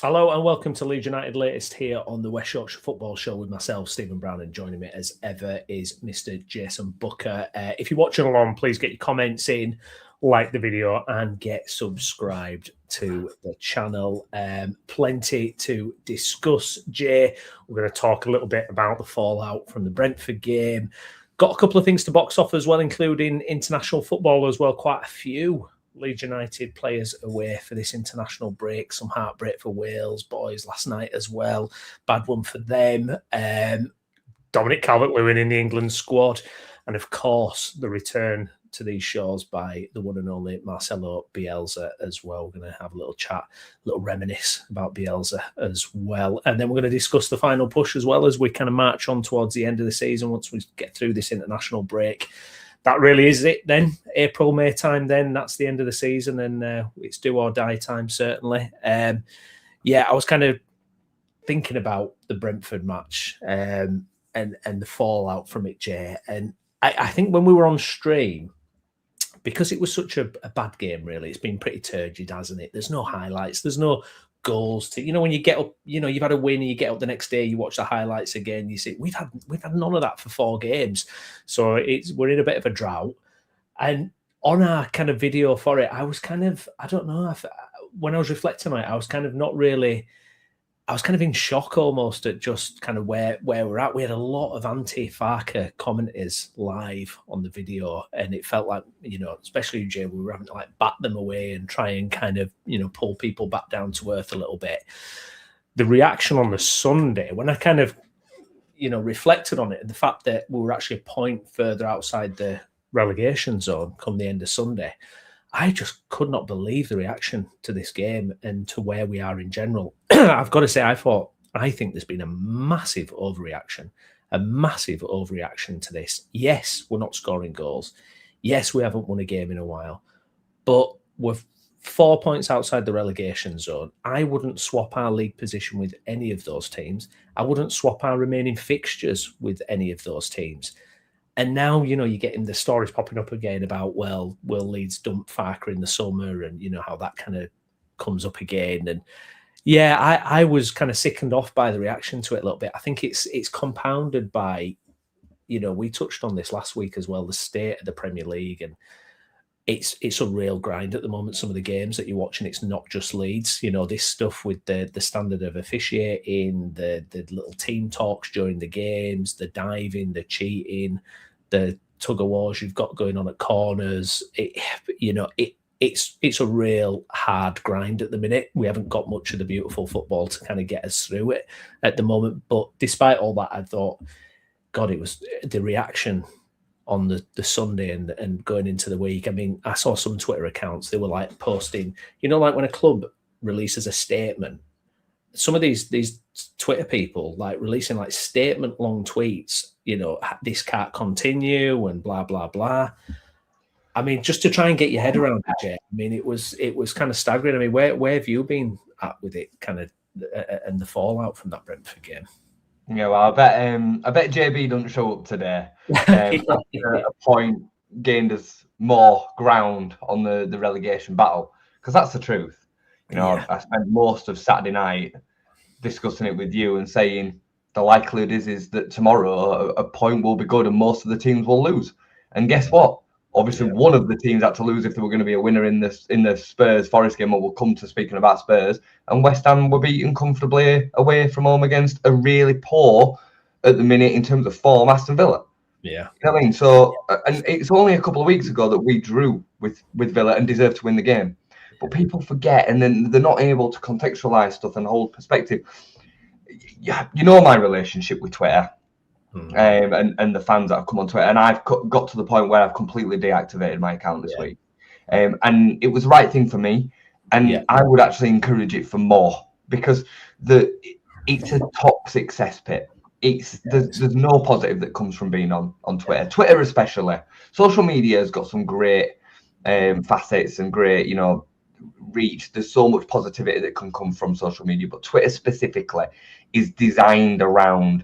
Hello and welcome to Leeds United Latest here on the West Yorkshire Football Show with myself, Stephen Brown, and joining me as ever is Mr. Jason Booker. If you're watching along, please get your comments in, like the video, and get subscribed to the channel. Plenty to discuss, Jay. We're going to talk a little bit about the fallout from the Brentford game. Got a couple of things to box off as well, including international football as well, quite a few. Leeds United players away for this international break. Some heartbreak for Wales boys last night as well. Bad one for them. Dominic Calvert-Lewin in the England squad. And of course, the return to these shows by the one and only Marcelo Bielsa as well. We're going to have a little chat, a little reminisce about Bielsa as well. And then we're going to discuss the final push as well as we kind of march on towards the end of the season once we get through this international break. That really is it then. April, May time then. That's the end of the season and it's do or die time, certainly. I was kind of thinking about the Brentford match and the fallout from it, Jay. And I think when we were on stream, because it was such a bad game, really, it's been pretty turgid, hasn't it? There's no highlights. There's no goals to, when you get up, you've had a win and you get up the next day, you watch the highlights again, you see we've had none of that for 4 games. So we're in a bit of a drought. And on our kind of video for it, I was kind of, I don't know, when I was reflecting on it, I was kind of in shock almost at just kind of where we're at. We had a lot of anti-Farke commenters live on the video, and it felt like, especially Jay, we were having to like bat them away and try and kind of, pull people back down to earth a little bit. The reaction on the Sunday, when I kind of, reflected on it, the fact that we were actually a point further outside the relegation zone come the end of Sunday, I just could not believe the reaction to this game and to where we are in general. I've got to say, I think there's been a massive overreaction to this. Yes, we're not scoring goals. Yes, we haven't won a game in a while, but we're 4 points outside the relegation zone. I wouldn't swap our league position with any of those teams. I wouldn't swap our remaining fixtures with any of those teams. And now, you're getting the stories popping up again about, well, will Leeds dump Farke in the summer and, how that kind of comes up again. And yeah, I was kind of sickened off by the reaction to it a little bit. I think it's compounded by, we touched on this last week as well, the state of the Premier League. And it's a real grind at the moment. Some of the games that you're watching, it's not just Leeds. This stuff with the standard of officiating, the little team talks during the games, the diving, the cheating, the tug of wars you've got going on at corners. It's a real hard grind at the minute. We haven't got much of the beautiful football to kind of get us through it at the moment. But despite all that, I thought, God, it was the reaction on the Sunday and going into the week. I mean, I saw some Twitter accounts, they were like posting, like when a club releases a statement, some of these Twitter people like releasing like statement long tweets, this can't continue and blah, blah, blah. I mean, just to try and get your head around it, Jay, I mean, it was kind of staggering. I mean, where have you been at with it kind of and the fallout from that Brentford game? Yeah, well, I bet JB doesn't show up today. A point gained us more ground on the relegation battle, because that's the truth. I spent most of Saturday night discussing it with you and saying the likelihood is that tomorrow a point will be good and most of the teams will lose. And guess what? Obviously, one of the teams had to lose if there were going to be a winner in the Spurs Forest game, or we'll come to speaking about Spurs. And West Ham were beaten comfortably away from home against a really poor, at the minute, in terms of form, Aston Villa. Yeah. You know what I mean? So, and it's only a couple of weeks ago that we drew with Villa and deserved to win the game. But people forget, and then they're not able to contextualise stuff and hold perspective. Yeah, my relationship with Twitter. And the fans that have come on Twitter, and I've got to the point where I've completely deactivated my account this week, and it was the right thing for me, and I would actually encourage it for more, because it's a toxic cesspit. There's no positive that comes from being on Twitter especially. Social media has got some great facets and great reach. There's so much positivity that can come from social media, but Twitter specifically is designed around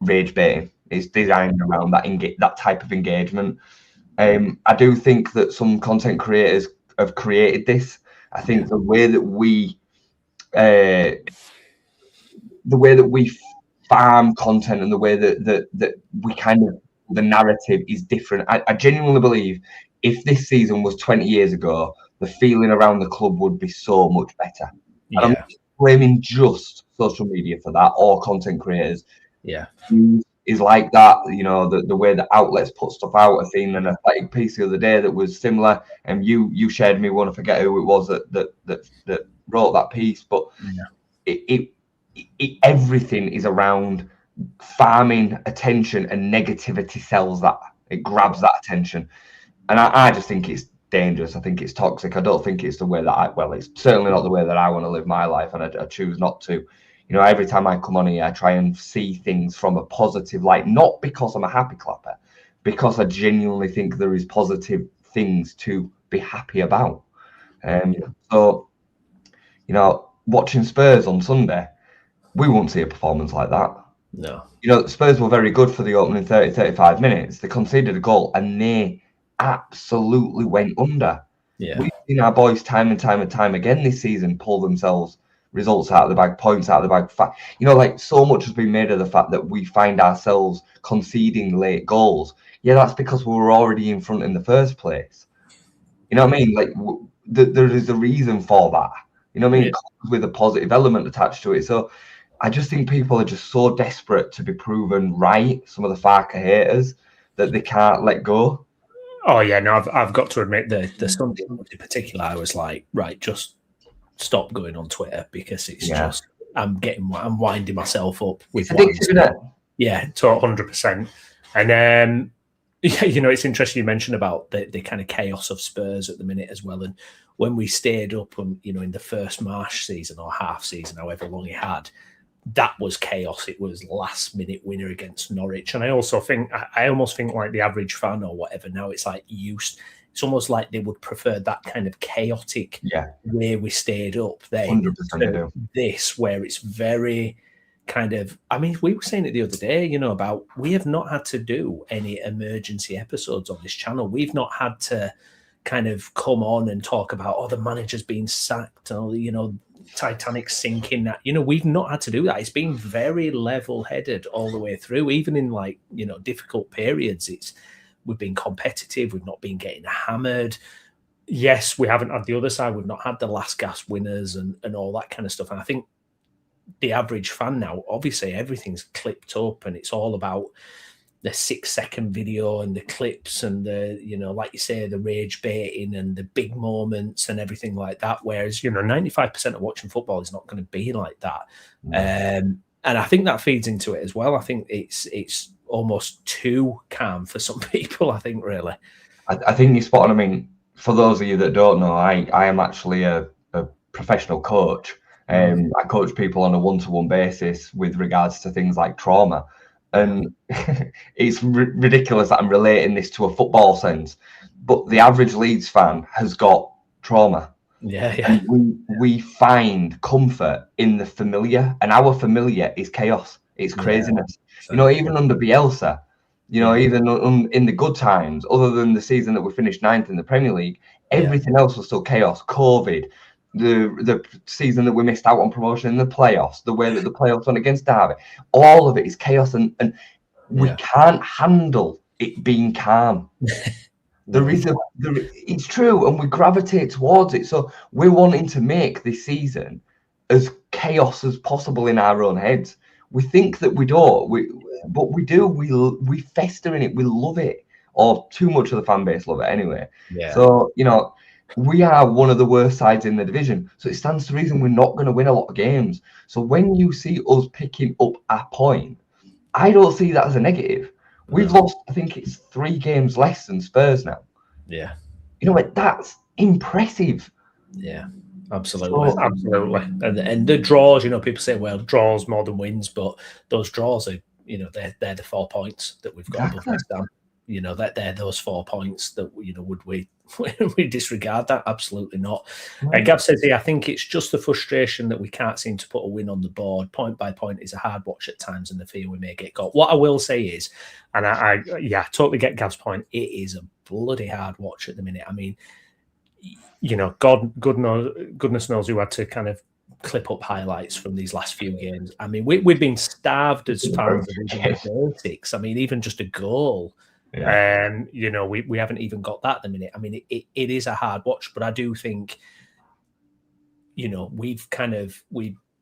rage baiting. It's designed around that type of engagement. I do think that some content creators have created this. I think the way that we the way that we farm content and the way that we kind of, the narrative is different. I genuinely believe if this season was 20 years ago, the feeling around the club would be so much better. Yeah. And I'm not blaming just social media for that or content creators. Yeah. Is like that, you know, the way that outlets put stuff out. I seen an athletic piece the other day that was similar, and you shared me one. I forget who it was that wrote that piece, but it everything is around farming attention, and negativity sells that. It grabs that attention, and I just think it's dangerous. I think it's toxic. I don't think it's the way that it's certainly not the way that I want to live my life, and I choose not to. You know, every time I come on here, I try and see things from a positive light, not because I'm a happy clapper, because I genuinely think there is positive things to be happy about. So, you know, watching Spurs on Sunday, we won't see a performance like that. No. You know, Spurs were very good for the opening 30, 35 minutes. They conceded a goal and they absolutely went under. Yeah. We've seen our boys time and time again this season pull themselves results out of the bag, points out of the bag. You know, like, so much has been made of the fact that we find ourselves conceding late goals. Yeah, that's because we were already in front in the first place. You know what I mean? Like, there is a reason for that. You know what I mean? It comes with a positive element attached to it. So I just think people are just so desperate to be proven right, some of the Farke haters, that they can't let go. Oh, yeah, no, I've got to admit the Sunday in particular, I was like, right, just stop going on Twitter, because it's just I'm winding myself up with yeah, to 100%. And yeah, you know, it's interesting you mentioned about the kind of chaos of Spurs at the minute as well. And when we stayed up, you know, in the first March season or half season, however long he had, that was chaos. It was last minute winner against Norwich. And I also think, I almost think like the average fan or whatever now, it's like it's almost like they would prefer that kind of chaotic way we stayed up there. 100% this, where it's very kind of, I mean, we were saying it the other day, you know, about we have not had to do any emergency episodes on this channel. We've not had to kind of come on and talk about, oh, the manager's being sacked, or, you know, Titanic sinking. That, you know, we've not had to do that. It's been very level-headed all the way through, even in, like, you know, difficult periods. We've been competitive. We've not been getting hammered. Yes, we haven't had the other side. We've not had the last gasp winners and all that kind of stuff. And I think the average fan now, obviously, everything's clipped up, and it's all about the 6-second video and the clips and the, you know, like you say, the rage baiting and the big moments and everything like that. Whereas, you know, 95% of watching football is not going to be like that. And I think that feeds into it as well. I think it's almost too calm for some people, I think, really. I think you're spot on. I mean, for those of you that don't know, I am actually a professional coach. I coach people on a one-to-one basis with regards to things like trauma. And it's ridiculous that I'm relating this to a football sense, but the average Leeds fan has got trauma. Yeah. And we find comfort in the familiar, and our familiar is chaos. It's craziness. You know, even under Bielsa, you know, even in the good times, other than the season that we finished 9th in the Premier League, everything else was still chaos. COVID, the season that we missed out on promotion in the playoffs, the way that the playoffs went against Derby, all of it is chaos, and we can't handle it being calm. It's true, and we gravitate towards it. So we're wanting to make this season as chaos as possible in our own heads. We think that we don't, but we do. We fester in it. We love it, or too much of the fan base love it anyway. So, you know, we are one of the worst sides in the division. So it stands to reason we're not going to win a lot of games. So when you see us picking up a point, I don't see that as a negative. We've lost, I think it's 3 games less than Spurs now. Yeah. You know what? That's impressive. Yeah, absolutely. And the draws, you know, people say, well, draws more than wins, but those draws are, you know, they're the 4 points that we've got above West Ham. You know, that they're those 4 points that, you know, would we disregard that? Absolutely not. Gab says here, I think it's just the frustration that we can't seem to put a win on the board. Point by point is a hard watch at times, and the fear we may get got. What I will say is, and I totally get Gab's point, it is a bloody hard watch at the minute. I mean, you know, goodness knows who had to kind of clip up highlights from these last few games. I mean, we've been starved as fans of even the basics. I mean, even just a goal. Yeah. You know, we haven't even got that at the minute. I mean, it is a hard watch, but I do think, you know, we've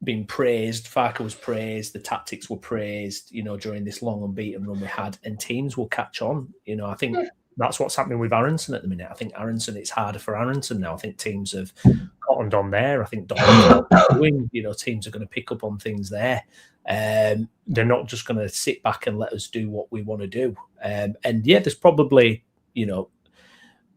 been praised. Farke was praised. The tactics were praised, you know, during this long unbeaten run we had, and teams will catch on. You know, I think that's what's happening with Aronson at the minute. I think Aronson, it's harder for Aronson now. I think teams have cottoned on there. I think you know, teams are going to pick up on things there. They're not just going to sit back and let us do what we want to do. And yeah, there's probably, you know,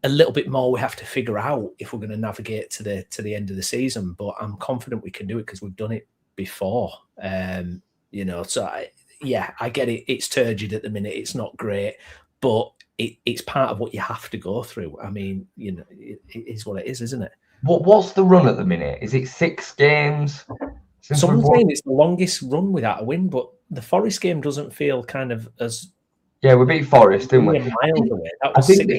a little bit more we have to figure out if we're going to navigate to the end of the season. But I'm confident we can do it because we've done it before. You know, so I get it. It's turgid at the minute. It's not great, but it's part of what you have to go through. I mean, you know, it is what it is, isn't it? What's the run at the minute? Is it 6 games? Someone's saying it's the longest run without a win, but the Forest game doesn't feel kind of as... Yeah, we beat Forest, didn't we? Miles away. I think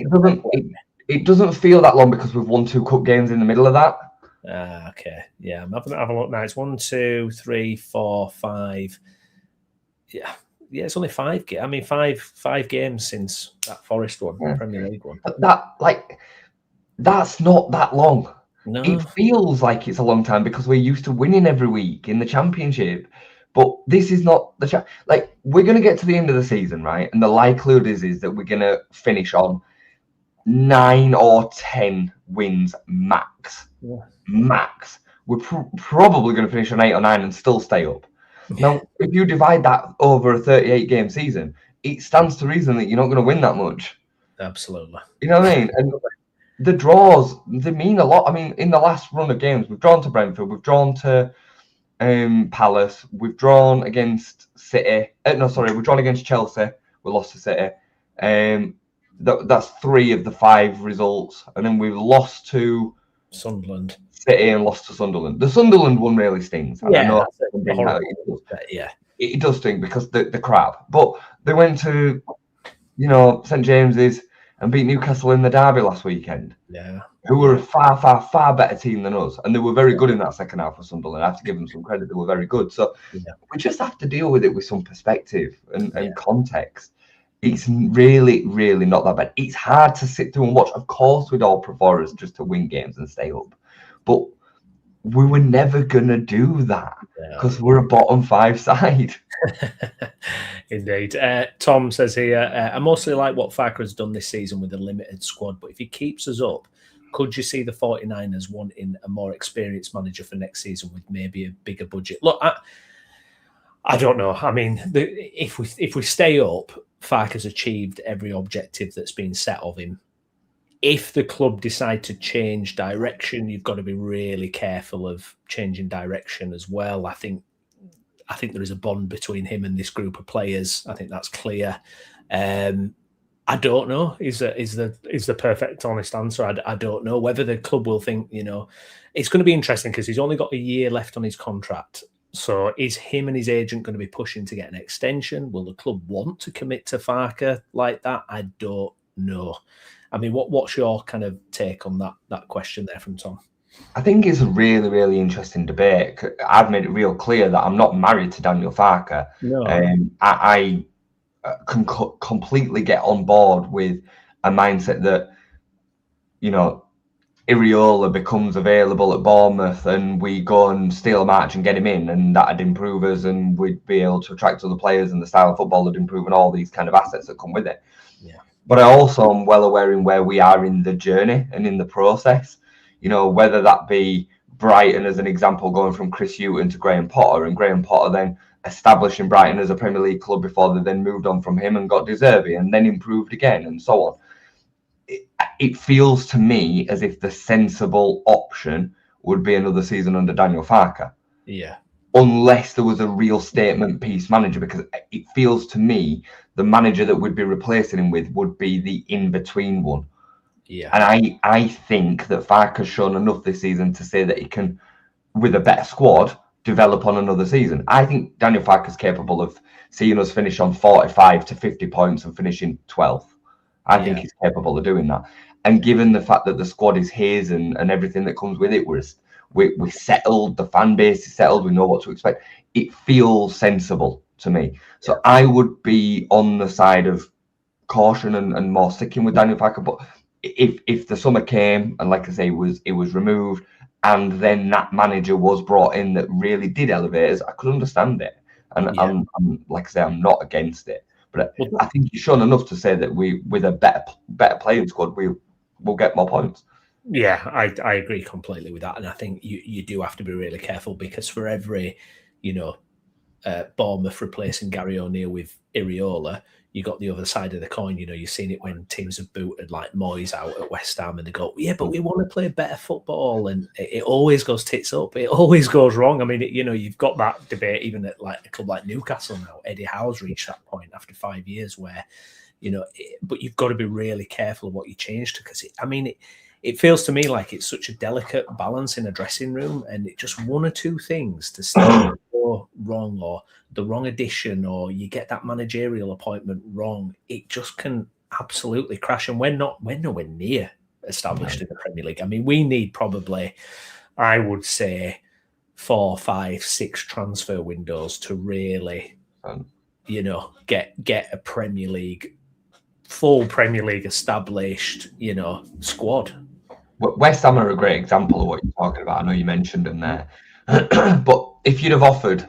it doesn't feel that long because we've won 2 cup games in the middle of that. Okay. Yeah, I'm having a look now. It's 1, 2, 3, 4, 5. Yeah, it's only 5 games. I mean, five games since that Forest one, Premier League one. But that's not that long. No. It feels like it's a long time because we're used to winning every week in the Championship. But this is not the we're going to get to the end of the season, right? And the likelihood is that we're going to finish on 9 or 10 wins max. Yeah. Max. We're probably going to finish on 8 or 9 and still stay up. Now, if you divide that over a 38-game season, it stands to reason that you're not going to win that much. Absolutely. You know what I mean? And the draws, they mean a lot. I mean, in the last run of games, we've drawn to Brentford, we've drawn to Palace, we've drawn against City. We've drawn against Chelsea. We lost to City. That's 3 of the 5 results, and then we've lost to Sunderland, City, and lost to Sunderland. The Sunderland one really stings. Yeah, I know it does sting because the crap. But they went to, you know, St James's and beat Newcastle in the derby last weekend. Yeah, who were a far better team than us, and they were very good in that second half of Sunderland. I have to give them some credit; they were very good. So we just have to deal with it with some perspective and context. It's really, really not that bad. It's hard to sit through and watch. Of course, we'd all prefer us just to win games and stay up, but we were never gonna do that because we're a bottom 5 side. Indeed. Tom says here, I mostly like what Farke has done this season with a limited squad, but if he keeps us up, could you see the 49ers wanting a more experienced manager for next season with maybe a bigger budget? Look, I don't know. I mean, if we stay up, Farke has achieved every objective that's been set of him. If the club decide to change direction, you've got to be really careful of changing direction as well. I think there is a bond between him and this group of players. I think that's clear. I don't know. Is the perfect, honest answer? I don't know whether the club will think. You know, it's going to be interesting because he's only got a year left on his contract. So is him and his agent going to be pushing to get an extension? Will the club want to commit to Farke like that? I don't know. I mean, what's your kind of take on that question there from Tom? I think it's a really, really interesting debate. I've made it real clear that I'm not married to Daniel Farke. No. I can completely get on board with a mindset that, you know, Iriola becomes available at Bournemouth and we go and steal a match and get him in, and that'd improve us and we'd be able to attract other players and the style of football would improve and all these kind of assets that come with it. Yeah. But I also am well aware in where we are in the journey and in the process. You know, whether that be Brighton as an example, going from Chris Hughton to Graham Potter, and Graham Potter then establishing Brighton as a Premier League club before they then moved on from him and got De Zerbi and then improved again and so on. It feels to me as if the sensible option would be another season under Daniel Farke. Yeah. Unless there was a real statement piece manager, because it feels to me the manager that would be replacing him with would be the in-between one. Yeah. And I think that Farke has shown enough this season to say that he can, with a better squad, develop on another season. I think Daniel Farke is capable of seeing us finish on 45 to 50 points and finishing 12th. I think he's capable of doing that. And given the fact that the squad is his and everything that comes with it, we settled, the fan base is settled, we know what to expect. It feels sensible to me. So I would be on the side of caution and more sticking with Daniel Farke. But if the summer came and, like I say, it was removed, and then that manager was brought in that really did elevate us, I could understand it. And I'm like I say, I'm not against it. But I think he's shown enough to say that with a better playing squad, we'll get more points. Yeah, I agree completely with that. And I think you do have to be really careful, because for every, Bournemouth replacing Gary O'Neill with Iriola, you got the other side of the coin. You've seen it when teams have booted like Moyes out at West Ham and they go, yeah, but we want to play better football. And it always goes tits up. It always goes wrong. I mean, you've got that debate even at like a club like Newcastle now. Eddie Howe's reached that point after 5 years where, but you've got to be really careful of what you change to, because it feels to me like it's such a delicate balance in a dressing room, and it just one or two things to start go wrong, or the wrong addition, or you get that managerial appointment wrong. It just can absolutely crash, and we're nowhere near established in the Premier League. I mean, we need probably, I would say, 4, 5, 6 transfer windows to really, get a full Premier League established, squad. West Ham are a great example of what you're talking about. I know you mentioned them there. But if you'd have offered,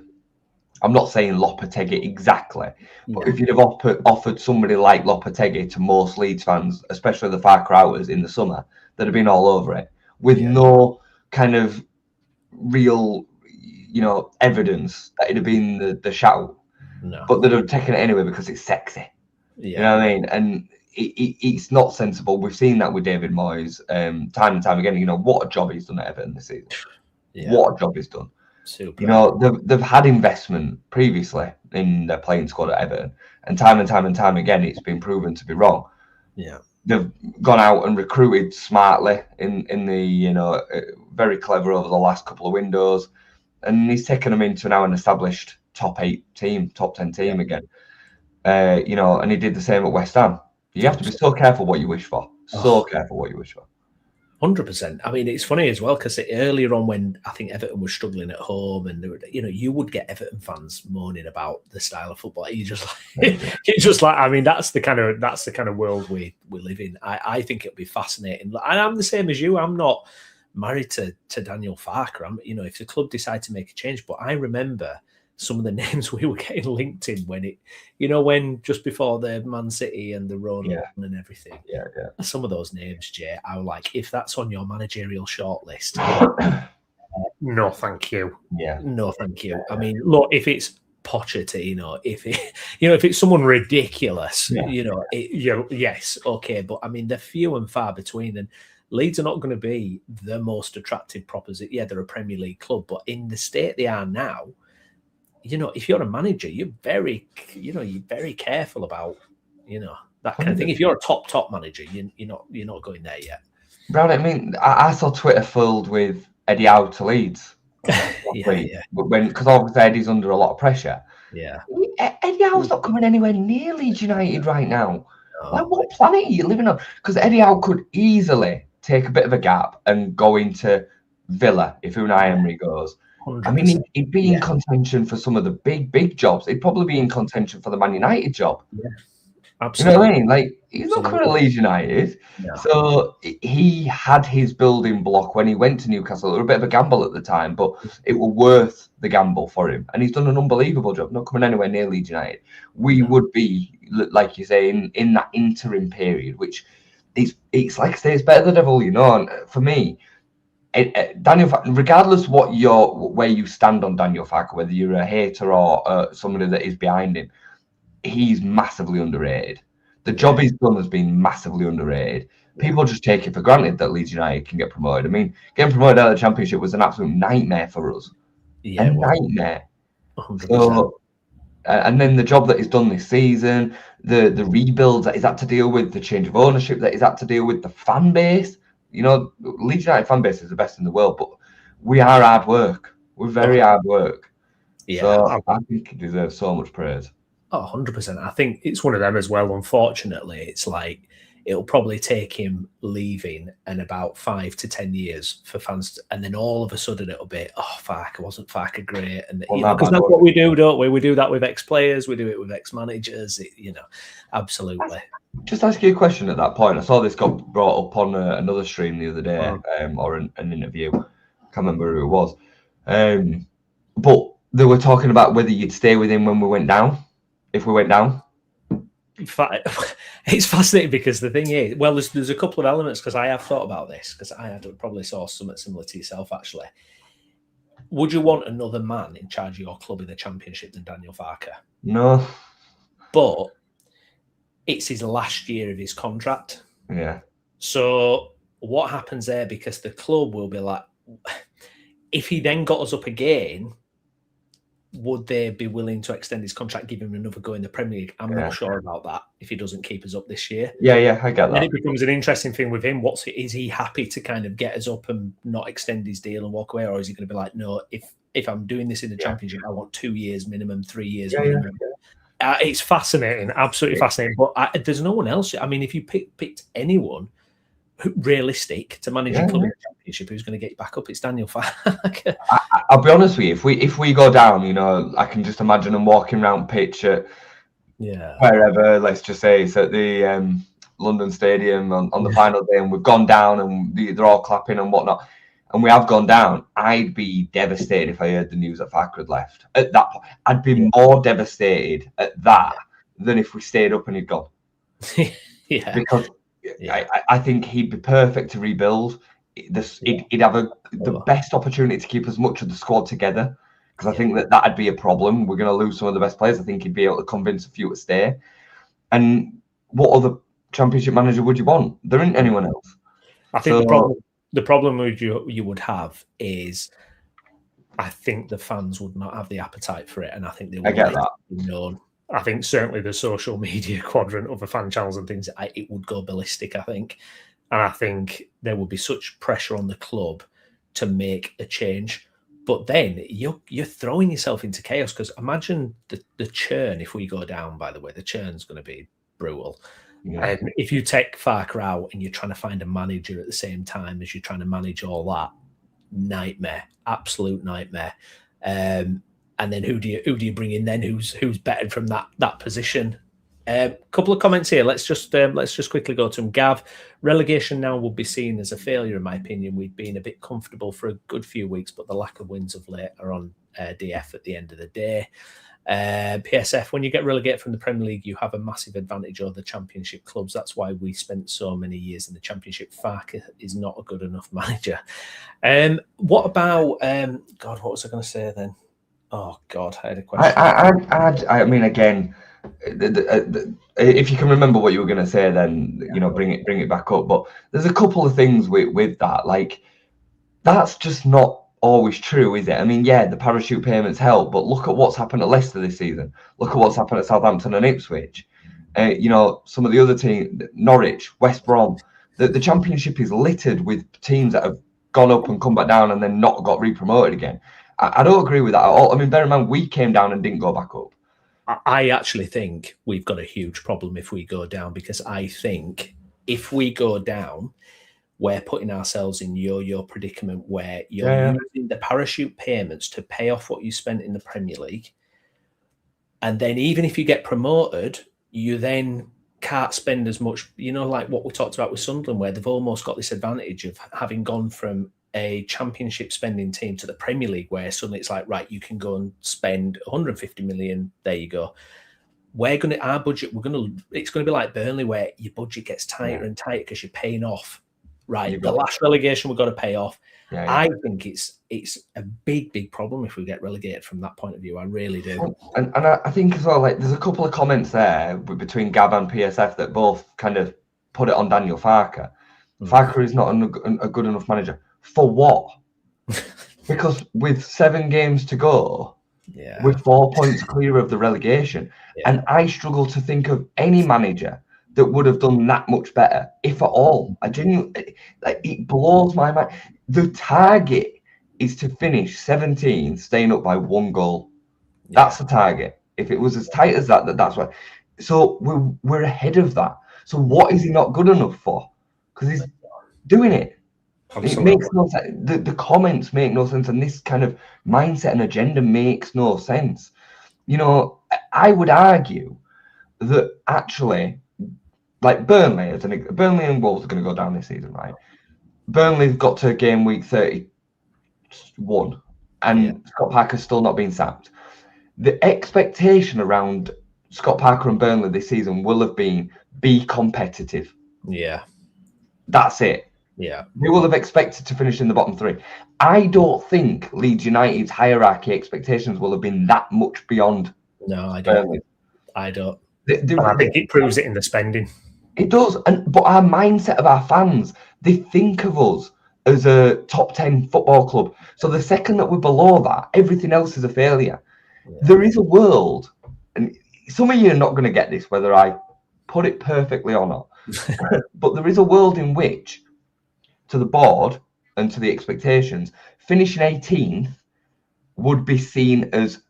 I'm not saying Lopetegui exactly, but if you'd have offered somebody like Lopetegui to most Leeds fans, especially the Far Crowders in the summer, they'd have been all over it with no kind of real, evidence that it'd have been the shout. No. But they'd have taken it anyway because it's sexy. Yeah. You know what I mean? And it's not sensible. We've seen that with David Moyes time and time again. What a job he's done at Everton this season. Yeah. What a job he's done. Super. They've had investment previously in their playing squad at Everton, and time again, it's been proven to be wrong. Yeah. They've gone out and recruited smartly in the very clever over the last couple of windows, and he's taken them into now an established top 10 team again. And he did the same at West Ham. You have to be so careful what you wish for. Careful what you wish for. 100%. I mean, it's funny as well, because earlier on when I think Everton was struggling at home, and there were, you would get Everton fans moaning about the style of football. You just like, I mean, that's the kind of world we live in. I think it'll be fascinating, and I'm the same as you. I'm not married to Daniel Farke. If the club decide to make a change, but I remember some of the names we were getting linked in when when just before the Man City and the run and everything. Yeah. Some of those names, Jay, I was like, if that's on your managerial shortlist, no, thank you. Yeah. No, thank you. I mean, look, if it's Pochettino, if it's someone ridiculous, yes, okay. But I mean, they're few and far between, and Leeds are not going to be the most attractive proposition. Yeah, they're a Premier League club, but in the state they are now, if you're a manager, you're very careful about, that kind of thing. If you're a top manager, you're not going there yet. Brown, I mean, I saw Twitter filled with Eddie Howe to Leeds. Because obviously Eddie's under a lot of pressure. Yeah. Eddie Howe's not coming anywhere near Leeds United right now. No. Like, what planet are you living on? Because Eddie Howe could easily take a bit of a gap and go into Villa if Unai Emery goes. 100%. I mean, he'd be in contention for some of the big jobs. He'd probably be in contention for the Man United job. Yeah, absolutely. You know what I mean? Like, he's not coming to Leeds United. No. So he had his building block when he went to Newcastle. It was a bit of a gamble at the time, but it was worth the gamble for him. And he's done an unbelievable job, not coming anywhere near Leeds United. We would be, like you say, in that interim period, which it's like I say, it's better the devil, And for me, Daniel, regardless where you stand on Daniel Farke, whether you're a hater or somebody that is behind him, he's massively underrated. The job he's done has been massively underrated. People just take it for granted that Leeds United can get promoted. I mean, getting promoted out of the Championship was an absolute nightmare for us. Yeah, a nightmare. 100%. So, and then the job that he's done this season, the rebuilds that he's had to deal with, the change of ownership that he's had to deal with, the fan base. Leeds United fan base is the best in the world, but we are hard work. We're very hard work. Yeah, so I think he deserves so much praise. 100%. I think it's one of them as well. Unfortunately, it's like it'll probably take him leaving in about 5 to 10 years for fans, and then all of a sudden it'll be, oh, Farke, wasn't Farke great? And because that's what we do, don't we? We do that with ex-players, we do it with ex-managers, absolutely. Just ask you a question at that point. I saw this got brought up on another stream the other day, or an interview. I can't remember who it was. But they were talking about whether you'd stay with him when we went down, if we went down. It's fascinating because the thing is, well, there's a couple of elements, because I have thought about this, because I had probably saw something similar to yourself, actually. Would you want another man in charge of your club in the Championship than Daniel Farke? No. But it's his last year of his contract. Yeah. So what happens there? Because the club will be like, if he then got us up again, would they be willing to extend his contract, give him another go in the Premier League? I'm not sure about that if he doesn't keep us up this year. Yeah, I get that. Then it becomes an interesting thing with him. Is he happy to kind of get us up and not extend his deal and walk away? Or is he going to be like, no, if I'm doing this in the Championship, I want 2 years minimum, 3 years minimum. It's fascinating, absolutely fascinating. But there's no one else. I mean, if you picked anyone realistic to manage a club in the Championship who's going to get you back up, it's Daniel Farke. I'll be honest with you, if we go down, I can just imagine them walking around pitch at wherever, let's just say it's at the London Stadium on the final day, and we've gone down and they're all clapping and whatnot, and we have gone down. I'd be devastated if I heard the news that Farke had left. At that point, I'd be more devastated at that than if we stayed up and he'd gone. Because I think he'd be perfect to rebuild. He'd have the best opportunity to keep as much of the squad together, because I think that'd be a problem. We're going to lose some of the best players. I think he'd be able to convince a few to stay. And what other Championship manager would you want? There isn't anyone else. I think the problem you would have is, I think the fans would not have the appetite for it, and I think they would like to be known. I think certainly the social media quadrant of the fan channels and things, it would go ballistic, I think. And I think there would be such pressure on the club to make a change. But then you're throwing yourself into chaos, because imagine the churn if we go down, by the way. The churn's going to be brutal. Yeah. And if you take Farke out and you're trying to find a manager at the same time as you're trying to manage all that, nightmare, absolute nightmare. And then who do you bring in then? Who's better from that position? Couple of comments here. Let's just quickly go to them. Gav, relegation now would be seen as a failure, in my opinion. We've been a bit comfortable for a good few weeks, but the lack of wins of late are on DF at the end of the day. PSF, when you get relegated from the Premier League, you have a massive advantage over the Championship clubs. That's why we spent so many years in the Championship. Farke is not a good enough manager. What about God? What was I going to say then? Oh God, I had a question. I mean, again, if you can remember what you were going to say, then bring it back up. But there's a couple of things with that. Like, that's just not always true, is it? I mean, the parachute payments help, but look at what's happened at Leicester this season. Look at what's happened at Southampton and Ipswich. Some of the other teams, Norwich, West Brom. The Championship is littered with teams that have gone up and come back down and then not got re-promoted again. I don't agree with that at all. I mean, bear in mind, we came down and didn't go back up. I actually think we've got a huge problem if we go down, because I think if we go down, we're putting ourselves in your predicament where you're using the parachute payments to pay off what you spent in the Premier League. And then even if you get promoted, you then can't spend as much, like what we talked about with Sunderland, where they've almost got this advantage of having gone from a Championship spending team to the Premier League, where suddenly it's like, right, you can go and spend 150 million. There you go. Our budget, it's going to be like Burnley, where your budget gets tighter and tighter because you're paying off. Right, the last relegation we've got to pay off. I think it's a big problem if we get relegated from that point of view. I really do. And I think as well, like, there's a couple of comments there between Gab and PSF that both kind of put it on Daniel Farke. Farke is not a good enough manager. For what? Because with 7 games to go, we're 4 points clear of the relegation. And I struggle to think of any manager that would have done that much better, if at all. I genuinely, it blows my mind. The target is to finish 17th, staying up by 1 goal. That's the target. If it was as tight as that, that's why. So we're ahead of that. So what is he not good enough for? Because he's doing it. Absolutely. It makes no sense. The comments make no sense, and this kind of mindset and agenda makes no sense. You know, I would argue that actually, like Burnley and Wolves are going to go down this season, right? Burnley've got to game week 31, and Scott Parker's still not been sacked. The expectation around Scott Parker and Burnley this season will have been be competitive. Yeah. That's it. Yeah. They will have expected to finish in the bottom three. I don't think Leeds United's hierarchy expectations will have been that much beyond. No, I don't. Burnley. I don't. I think it proves it in the spending. It does. But our mindset of our fans, they think of us as a top 10 football club. So the second that we're below that, everything else is a failure. Yeah. There is a world, and some of you are not going to get this, whether I put it perfectly or not. But there is a world in which, to the board and to the expectations, finishing 18th would be seen as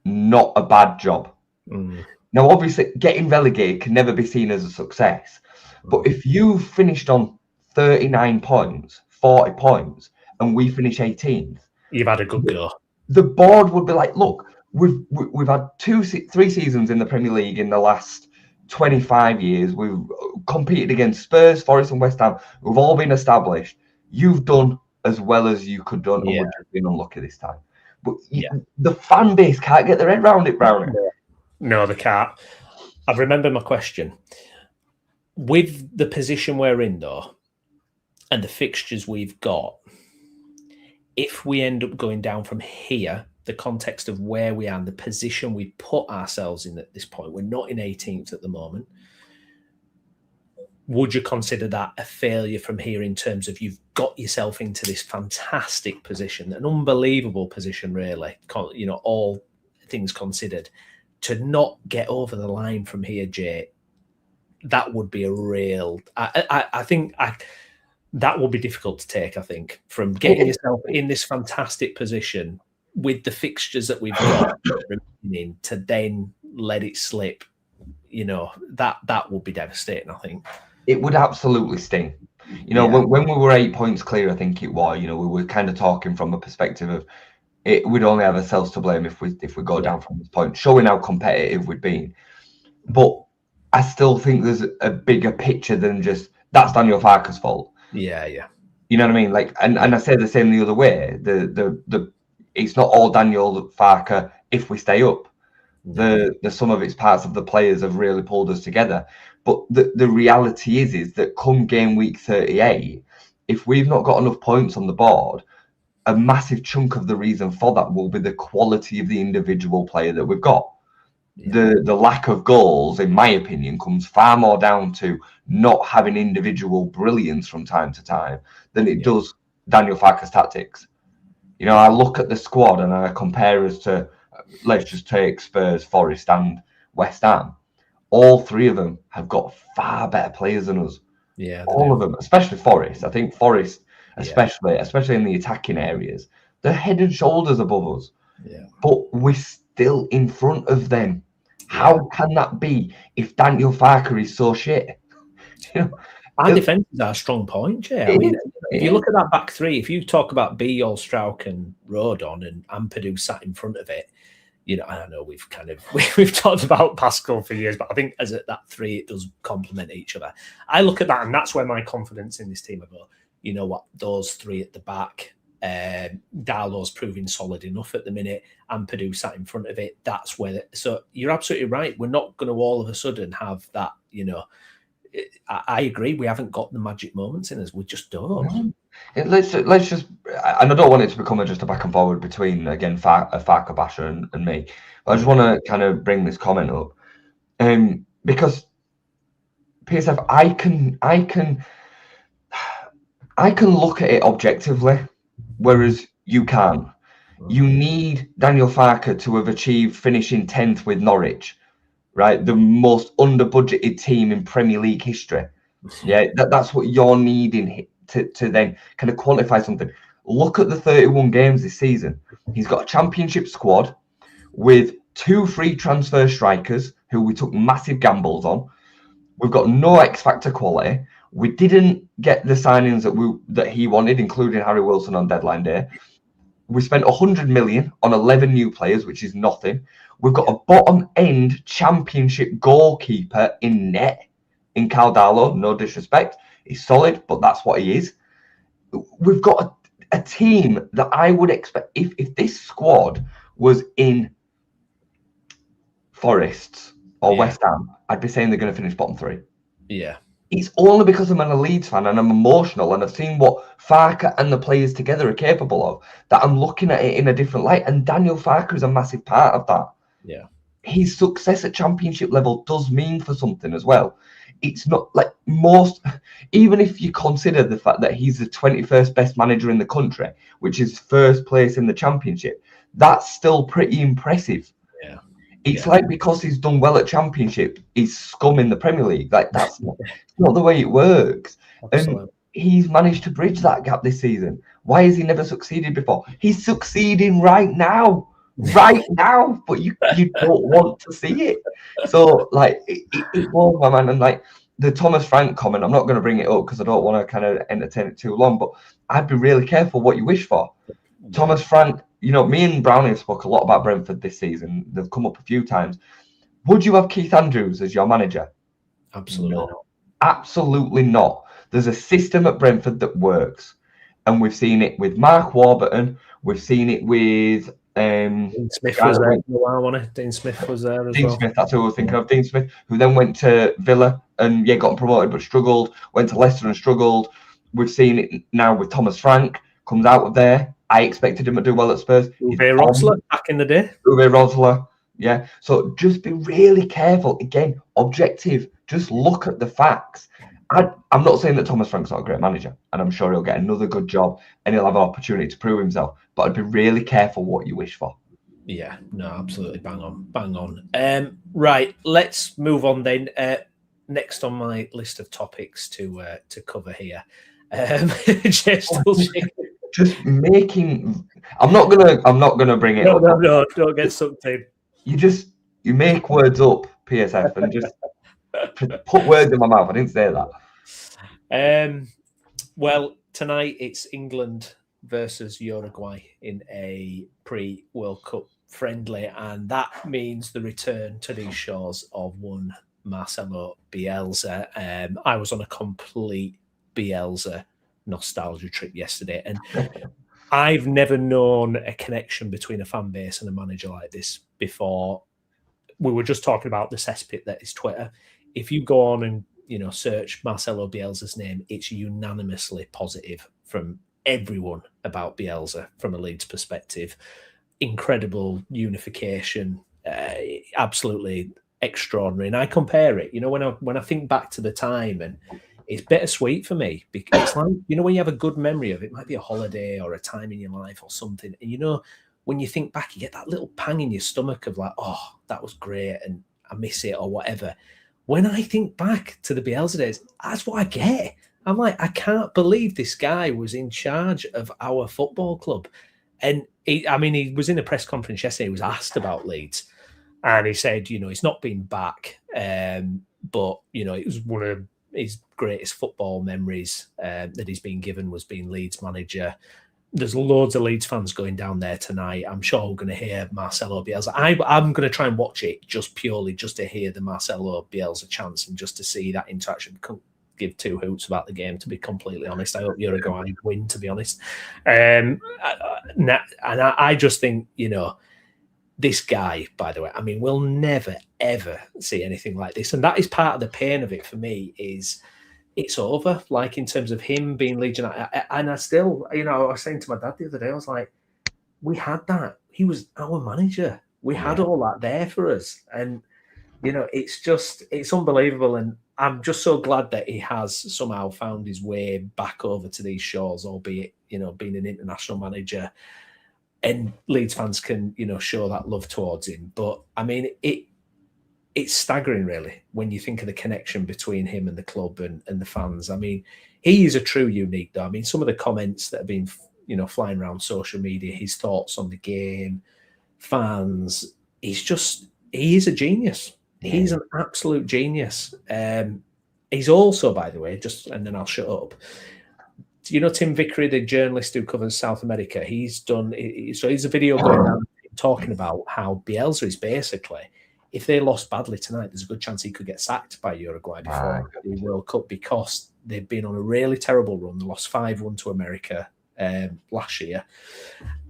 not a bad job. Now, obviously, getting relegated can never be seen as a success. But if you finished on 39 points, 40 points, and we finish 18th, you've had a good go. The board would be like, look, we've had 3 seasons in the Premier League in the last 25 years. We've competed against Spurs, Forest, and West Ham. We've all been established. You've done as well as you could done, and we've just been unlucky this time. But the fan base can't get their head around it, Browney. No, they can't. I remember my question. With the position we're in, though, and the fixtures we've got, if we end up going down from here, the context of where we are and the position we put ourselves in at this point, we're not in 18th at the moment. Would you consider that a failure from here in terms of you've got yourself into this fantastic position, an unbelievable position, really, you know, all things considered, to not get over the line from here, Jay? That would be a real... I think that would be difficult to take, I think, from getting yourself in this fantastic position with the fixtures that we've got remaining to then let it slip. You know, that would be devastating, I think. It would absolutely sting. You know, when we were 8 points clear, I think it was, you know, we were kind of talking from a perspective of we'd only have ourselves to blame if we go down from this point, showing how competitive we'd been. But I still think there's a bigger picture than just that's Daniel Farke's fault. Yeah. You know what I mean? Like, and I say the same the other way. The it's not all Daniel Farke if we stay up. The sum of its parts of the players have really pulled us together. But the reality is that come game week 38, if we've not got enough points on the board, a massive chunk of the reason for that will be the quality of the individual player that we've got. The lack of goals, in my opinion, comes far more down to not having individual brilliance from time to time than it does Daniel Farke's tactics. You know, I look at the squad and I compare us to, let's just take Spurs, Forest and West Ham. All three of them have got far better players than us. Yeah, all of them, especially Forest. I think Forest, especially in the attacking areas, they're head and shoulders above us. Yeah. But we're still in front of them. How can that be if Daniel Farke is so shit? You know, our defence is our strong point, Jay. I mean, if you look at that back three, if you talk about Biel, Strauch and Rodon and Ampadu sat in front of it, you know, I know we've talked about Pascal for years, but I think as at that three, it does complement each other. I look at that, and that's where my confidence in this team about, you know what, those three at the back, Darlow's proving solid enough at the minute, Ampadu sat in front of it. That's where. So you're absolutely right. We're not going to all of a sudden have that. You know, I agree. We haven't got the magic moments in us. We just don't. Let's just, and I don't want it to become just a back and forward between again Farke basher and me. But I just want to kind of bring this comment up, because PSF, I can look at it objectively, whereas you can't. You need Daniel Farke to have achieved finishing 10th with Norwich, right? The most under-budgeted team in Premier League history. Yeah, that's what you're needing to then kind of quantify something. Look at the 31 games this season. He's got a championship squad with 2 free transfer strikers who we took massive gambles on. We've got no X factor quality. We didn't get the signings that he wanted, including Harry Wilson on deadline day. We spent 100 million on 11 new players, which is nothing. We've got a bottom end championship goalkeeper in net in Caldalo. No disrespect, he's solid, but that's what he is. We've got a team that I would expect if this squad was in Forest's or West Ham, I'd be saying they're going to finish bottom three. Yeah. It's only because I'm a Leeds fan and I'm emotional and I've seen what Farke and the players together are capable of that I'm looking at it in a different light. And Daniel Farke is a massive part of that. Yeah. His success at championship level does mean for something as well. It's not like most, even if you consider the fact that he's the 21st best manager in the country, which is first place in the championship, that's still pretty impressive. Yeah. It's like because he's done well at championship, he's scum in the Premier League. Like that's not the way it works. Absolutely. And he's managed to bridge that gap this season. Why has he never succeeded before? He's succeeding right now, but you don't want to see it. So like it was, my man. And like the Thomas Frank comment, I'm not going to bring it up because I don't want to kind of entertain it too long, but I'd be really careful what you wish for. Yeah. Thomas Frank, you know, me and Browney have spoke a lot about Brentford this season. They've come up a few times. Would you have Keith Andrews as your manager? Absolutely not. Absolutely not. There's a system at Brentford that works. And we've seen it with Mark Warburton. We've seen it with Dean Smith was there for a while, wasn't it? Dean Smith was there as Dean well. Smith, that's who I was thinking of. Dean Smith, who then went to Villa and got promoted but struggled. Went to Leicester and struggled. We've seen it now with Thomas Frank. Comes out of there. I expected him to do well at Spurs. Uwe Rosler back in the day. Uwe Rosler, yeah. So just be really careful. Again, objective. Just look at the facts. I'm not saying that Thomas Frank's not a great manager, and I'm sure he'll get another good job and he'll have an opportunity to prove himself. But I'd be really careful what you wish for. Yeah, no, absolutely, bang on. Right, let's move on then. Next on my list of topics to cover here, just making. I'm not gonna bring it up. No, don't get sucked in. You make words up, PSF, and just put words in my mouth. I didn't say that. Well, tonight it's England versus Uruguay in a pre-World Cup friendly, and that means the return to these shores of one Marcelo Bielsa. I was on a complete Bielsa nostalgia trip yesterday, and I've never known a connection between a fan base and a manager like this before. We were just talking about the cesspit that is Twitter. If you go on and search Marcelo Bielsa's name, it's unanimously positive from everyone about Bielsa from a Leeds perspective. Incredible unification, absolutely extraordinary. And I compare it, when I think back to the time, and it's bittersweet for me because it's like, when you have a good memory of it, might be a holiday or a time in your life or something. And when you think back, you get that little pang in your stomach of like, oh, that was great and I miss it or whatever. When I think back to the Bielsa days, that's what I get. I'm like, I can't believe this guy was in charge of our football club. And he was in a press conference yesterday. He was asked about Leeds. And he said, he's not been back. But, it was one of his greatest football memories that he's been given was being Leeds manager. There's loads of Leeds fans going down there tonight. I'm sure we're going to hear Marcelo Bielsa. I'm going to try and watch it just to hear the Marcelo Bielsa chants and just to see that interaction. Couldn't give two hoots about the game, to be completely honest. I hope Uruguay win, to be honest. And I just think, this guy, by the way, we'll never, ever see anything like this. And that is part of the pain of it for me is it's over, like in terms of him being Legion. And I still, I was saying to my dad the other day, I was like, we had that. He was our manager. We had all that there for us. And, it's unbelievable. And I'm just so glad that he has somehow found his way back over to these shores, albeit, being an international manager. And Leeds fans can, show that love towards him. But, it's staggering, really, when you think of the connection between him and the club and the fans. He is a true unique, though. Some of the comments that have been, flying around social media, his thoughts on the game, fans, he is a genius. Yeah. He's an absolute genius. He's also, by the way, and then I'll shut up. You know Tim Vickery, the journalist who covers South America? He's a video going around talking about how Bielsa is basically, if they lost badly tonight, there's a good chance he could get sacked by Uruguay before the World Cup, because they've been on a really terrible run. They lost 5-1 to America last year.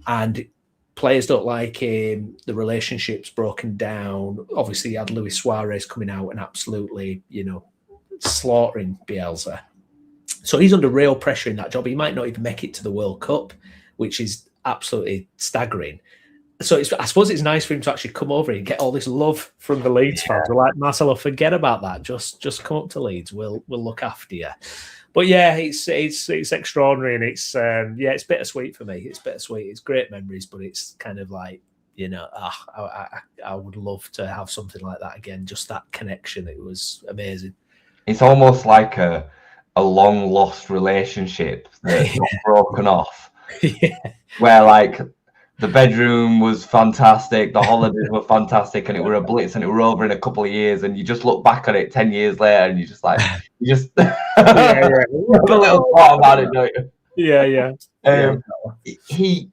And players don't like him. The relationship's broken down. Obviously, you had Luis Suarez coming out and absolutely, slaughtering Bielsa. So he's under real pressure in that job. He might not even make it to the World Cup, which is absolutely staggering. So I suppose it's nice for him to actually come over and get all this love from the Leeds fans. We're like, Marcelo, forget about that. Just come up to Leeds. We'll look after you. But yeah, it's extraordinary, and it's bittersweet for me. It's bittersweet. It's great memories, but it's kind of like, I would love to have something like that again. Just that connection. It was amazing. It's almost like a long lost relationship that's broken off. Where like the bedroom was fantastic, the holidays were fantastic, and it were a blitz, and it were over in a couple of years, and you just look back on it 10 years later, and you just have a little thought about it, don't you? He,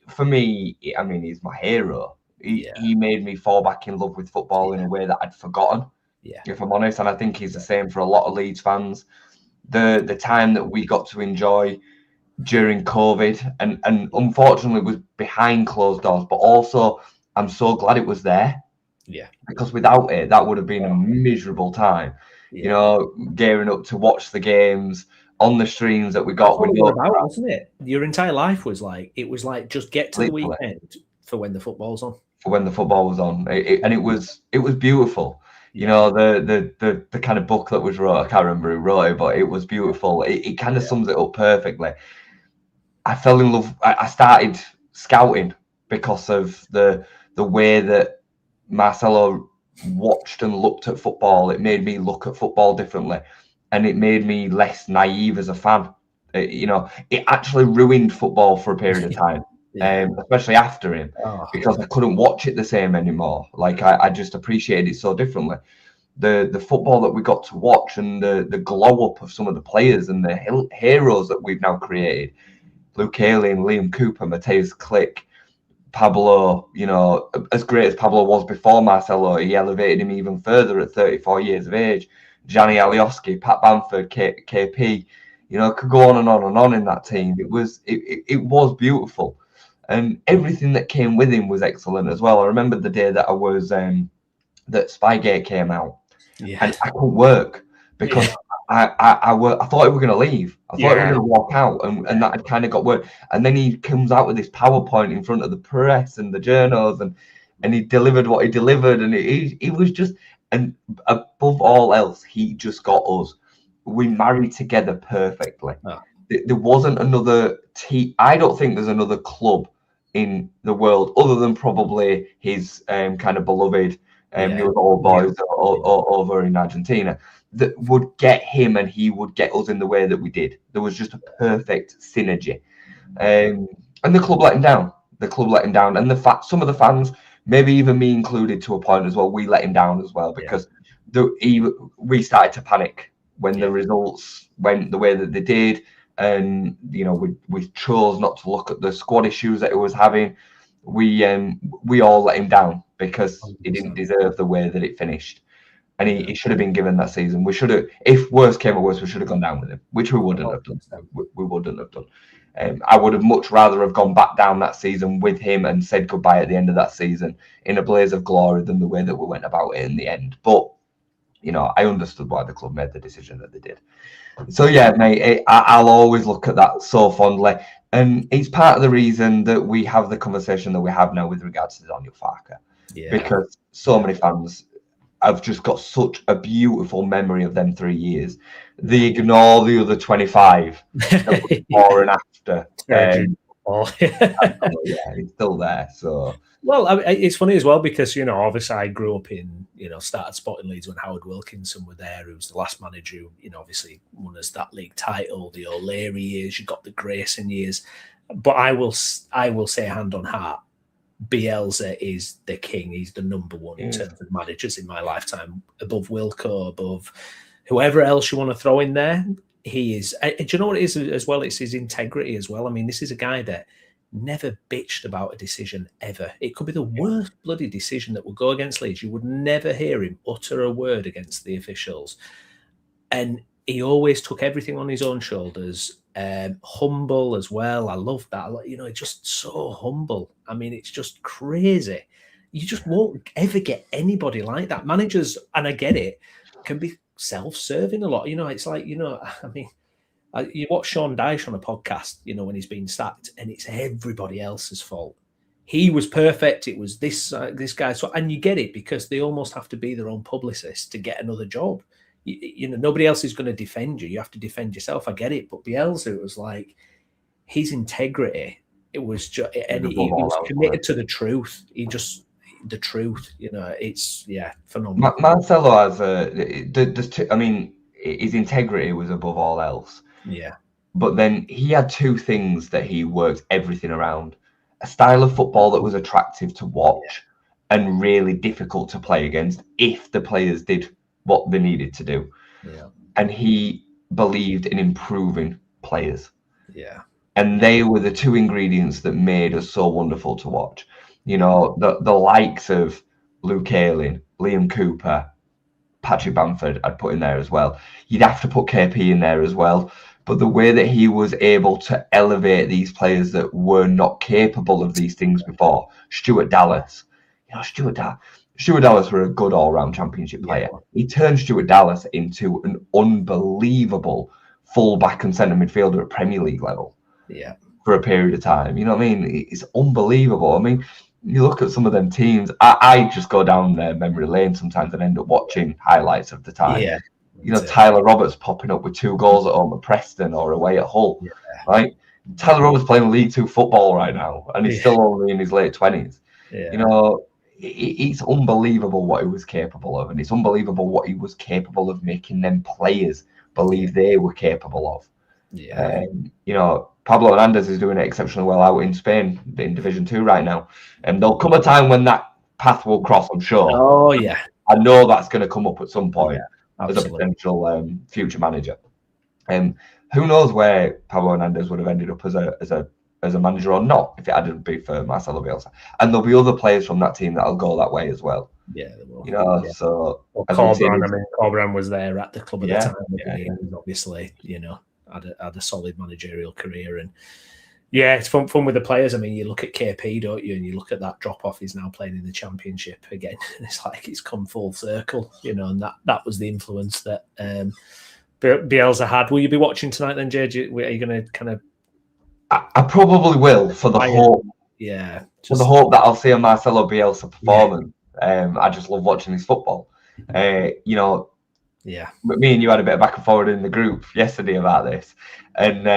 for me, I mean, he's my hero. He made me fall back in love with football in a way that I'd forgotten. If I'm honest, and I think he's the same for a lot of Leeds fans. The time that we got to enjoy during COVID and unfortunately was behind closed doors, but also I'm so glad it was there. Because without it, that would have been a miserable time. Gearing up to watch the games on the streams that we got. Wasn't it? Your entire life was like, just get to the weekend for when the football's on. For when the football was on, and it was beautiful. The kind of book that was wrote, I can't remember who wrote it, but it was beautiful. It kind of sums it up perfectly. I fell in love. I started scouting because of the way that Marcelo watched and looked at football. It made me look at football differently, and it made me less naive as a fan. It actually ruined football for a period of time. Especially after him, because I couldn't watch it the same anymore. Like I just appreciated it so differently. The football that we got to watch, and the glow up of some of the players and the heroes that we've now created. Luke Ayling, Liam Cooper, Mateus Click, Pablo, as great as Pablo was before Marcelo, he elevated him even further at 34 years of age. Gianni Alioski, Pat Bamford, KP, could go on and on and on in that team. It was beautiful. And everything that came with him was excellent as well. I remember the day that I was that Spygate came out, and I couldn't work because I thought we were going to leave. I thought we were going to walk out, and that had kind of got work. And then he comes out with this PowerPoint in front of the press and the journals, and he delivered what he delivered, and he was just, and above all else, he just got us. We married together perfectly. There wasn't another team. I don't think there's another club in the world other than probably his kind of beloved New Old Boys over in Argentina that would get him, and he would get us in the way that we did. There was just a perfect synergy, and the club let him down. And some of the fans, maybe even me included to a point as well, we let him down as well, because we started to panic when the results went the way that they did. And we chose not to look at the squad issues that he was having. We all let him down because he didn't deserve the way that it finished, and he should have been given that season. We should have, if worse came to worse, we should have gone down with him, which we wouldn't have done. We wouldn't have done. I would have much rather have gone back down that season with him and said goodbye at the end of that season in a blaze of glory than the way that we went about it in the end. But I understood why the club made the decision that they did. So yeah, mate, I'll always look at that so fondly, and it's part of the reason that we have the conversation that we have now with regards to Daniel Farke, because so many fans have just got such a beautiful memory of them 3 years. They ignore the other 25 before and after. It's still there. So. Well, it's funny as well because, obviously I grew up in, started spotting Leeds when Howard Wilkinson were there, who was the last manager who, obviously won us that league title, the O'Leary years, you got the Grayson years. But I will say hand on heart, Bielsa is the king. He's the number one in terms of managers in my lifetime, above Wilco, above whoever else you want to throw in there, he is. Do you know what it is as well? It's his integrity as well. I mean, this is a guy that never bitched about a decision ever. It could be the worst bloody decision that will go against Leeds. You would never hear him utter a word against the officials. And he always took everything on his own shoulders. Humble as well. I love that. You know, just so humble. I mean, it's just crazy. You just won't ever get anybody like that. Managers, and I get it, can be self-serving a lot. You know, it's like, you know, I mean, you watch Sean Dyche on a podcast, you know, when he's been sacked, and it's everybody else's fault. He was perfect. It was this guy. So, and you get it because they almost have to be their own publicist to get another job. You know, nobody else is going to defend you. You have to defend yourself. I get it. But Bielsa, it was like his integrity. It was just, and he was committed to the truth. The truth. You know, it's phenomenal. Marcelo has I mean, his integrity was above all else. Yeah. But then he had two things that he worked everything around: a style of football that was attractive to watch and really difficult to play against if the players did what they needed to do. Yeah. And he believed in improving players. Yeah. And they were the two ingredients that made us so wonderful to watch. You know, the likes of Luke Ayling, Liam Cooper, Patrick Bamford, I'd put in there as well. You'd have to put KP in there as well. But the way that he was able to elevate these players that were not capable of these things before, Stuart Dallas, you know, Stuart Dallas were a good all-round championship player. Yeah. He turned Stuart Dallas into an unbelievable full-back and centre midfielder at Premier League level. Yeah. For a period of time. You know what I mean? It's unbelievable. I mean, you look at some of them teams, I just go down their memory lane sometimes and end up watching highlights of the time. Yeah. You know, Tyler Roberts popping up with 2 goals at home at Preston or away at Hull. Yeah. Right? Tyler Roberts playing League 2 football right now, and he's still only in his late 20s. Yeah. You know, it's unbelievable what he was capable of, and it's unbelievable what he was capable of making them players believe they were capable of. Yeah. You know, Pablo Hernandez is doing it exceptionally well out in Spain in Division 2 right now. And there'll come a time when that path will cross, I'm sure. Oh, yeah. I know that's going to come up at some point as a absolutely. potential future manager. Who knows where Pablo Hernandez would have ended up as a manager or not if it hadn't been for Marcelo Bielsa. And there'll be other players from that team that'll go that way as well. Yeah, they will. You know, so Corberan was there at the club at the time. Yeah. Obviously, you know, had a solid managerial career, and it's fun with the players. I mean, you look at KP, don't you, and you look at that drop off. He's now playing in the Championship again, and it's like it's come full circle, you know. And that was the influence that Bielsa had. Will you be watching tonight then, Jay? Are you going to kind of? I probably will for the hope. Yeah, for the hope that I'll see a Marcelo Bielsa performance. I just love watching his football. You know. Yeah, but me and you had a bit of back and forward in the group yesterday about this, and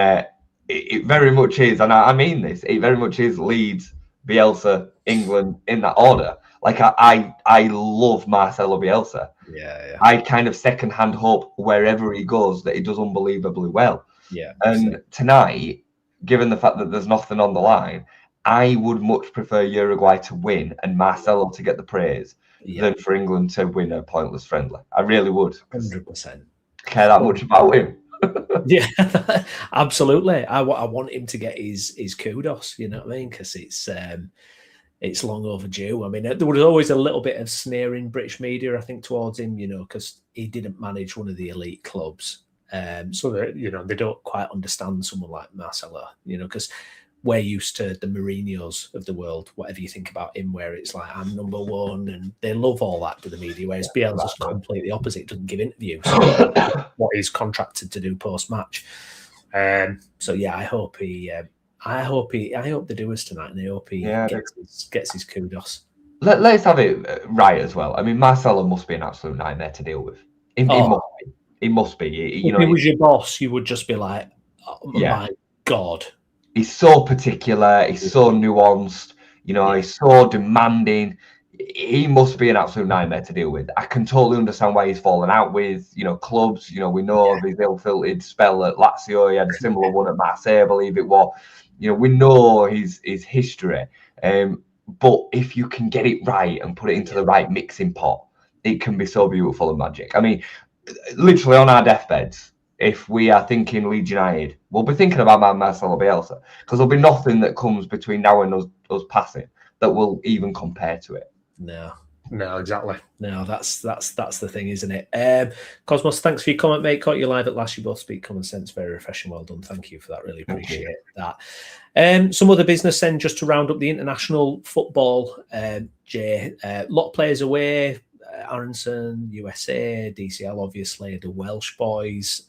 it very much is, and I mean this, it very much is Leeds, Bielsa, England in that order. Like I love Marcelo Bielsa. Yeah. I kind of secondhand hope wherever he goes that he does unbelievably well. Yeah, and tonight, given the fact that there's nothing on the line, I would much prefer Uruguay to win and Marcelo to get the praise. Than for England to win a pointless friendly. I really would. 100%. Care that much about him. Yeah, absolutely. I want him to get his kudos, you know what I mean? Because it's long overdue. I mean, there was always a little bit of sneer in British media, I think, towards him, you know, because he didn't manage one of the elite clubs. So that, you know, they don't quite understand someone like Marcelo, you know, because we're used to the Mourinhos of the world, whatever you think about him, where it's like, I'm number one, and they love all that to the media, whereas Bielsa's completely opposite, doesn't give interviews, what he's contracted to do post-match. So, yeah, I hope they do us tonight, and I hope he gets his kudos. Let's have it right as well. I mean, Marcelo must be an absolute nightmare to deal with. He must be. If he was your boss, you would just be like, oh, my God. He's so particular. He's so nuanced. You know, he's so demanding. He must be an absolute nightmare to deal with. I can totally understand why he's fallen out with, you know, clubs. You know, we know of his ill-filtered spell at Lazio. He had a similar one at Marseille, I believe it was. You know, we know his history. But if you can get it right and put it into the right mixing pot, it can be so beautiful and magic. I mean, literally on our deathbeds, if we are thinking Leeds United, we'll be thinking about Marcelo Bielsa, because there'll be nothing that comes between now and us passing that will even compare to it. No, exactly. No, that's the thing, isn't it? Cosmos, thanks for your comment, mate. Caught you live at last. You both speak common sense. Very refreshing. Well done. Thank you for that. Really appreciate that. Some other business then, just to round up the international football. Jay, a lot of players away. Aronson, USA, DCL, obviously, the Welsh boys.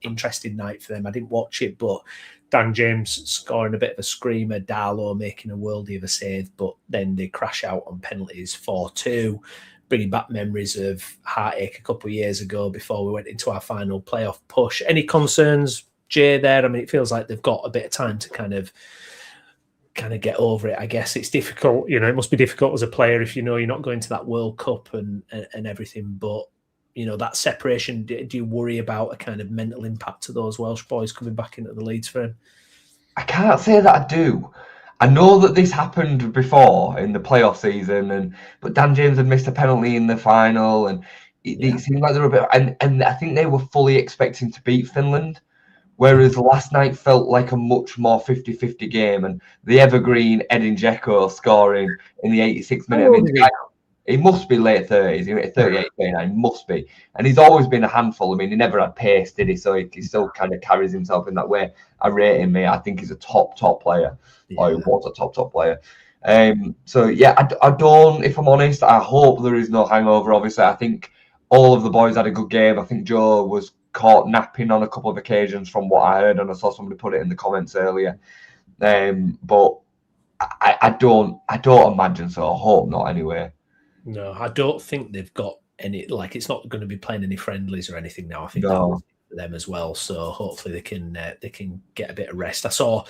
Interesting night for them. I didn't watch it, but Dan James scoring a bit of a screamer, Darlow making a worldie of a save, but then they crash out on penalties 4-2, bringing back memories of heartache a couple of years ago before we went into our final playoff push. Any concerns, Jay, there? I mean, it feels like they've got a bit of time to kind of get over it. I guess it's difficult. It must be difficult as a player if you're not going to that World Cup and everything, but that separation, do you worry about a kind of mental impact to those Welsh boys coming back into the Leeds frame? I can't say that I do. I know that this happened before in the playoff season, but Dan James had missed a penalty in the final, and it seemed like they were a bit. And I think they were fully expecting to beat Finland, whereas last night felt like a much more 50-50 game, and the evergreen Edin Dzeko scoring in the 86th minute. He must be late 30s, 38, 39, must be. And he's always been a handful. I mean, he never had pace, did he? So he still kind of carries himself in that way. I rate him, mate. I think he's a top player. Yeah. Or he was a top player. So, yeah, I don't, if I'm honest, I hope there is no hangover, obviously. I think all of the boys had a good game. I think Joe was caught napping on a couple of occasions from what I heard, and I saw somebody put it in the comments earlier. But I don't imagine so. I hope not anyway. No, I don't think they've got any, it's not going to be playing any friendlies or anything now. I think that was for them as well. So hopefully they can get a bit of rest. I saw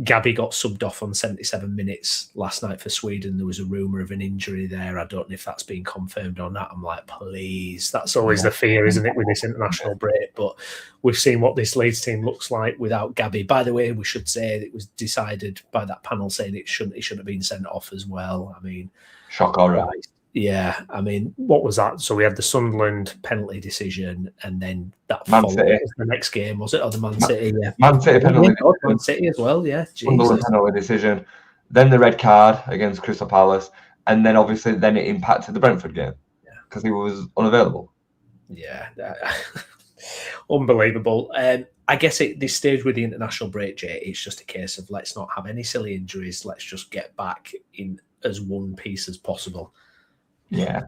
Gabby got subbed off on 77 minutes last night for Sweden. There was a rumour of an injury there. I don't know if that's been confirmed or not. I'm like, please. That's always the fear, isn't it, with this international break? But we've seen what this Leeds team looks like without Gabby. By the way, we should say it was decided by that panel saying it shouldn't have been sent off as well. I mean, shock horror. Yeah, I mean, what was that? So we had the Sunderland penalty decision, and then that followed the next game, was it? Or the Man City? Yeah, Man City penalty. Man City as well. Yeah, Sunderland penalty decision. Then the red card against Crystal Palace, and then obviously it impacted the Brentford game because he was unavailable. Yeah, unbelievable. I guess at this stage with the international break, Jay, it's just a case of let's not have any silly injuries. Let's just get back in as one piece as possible. Yeah.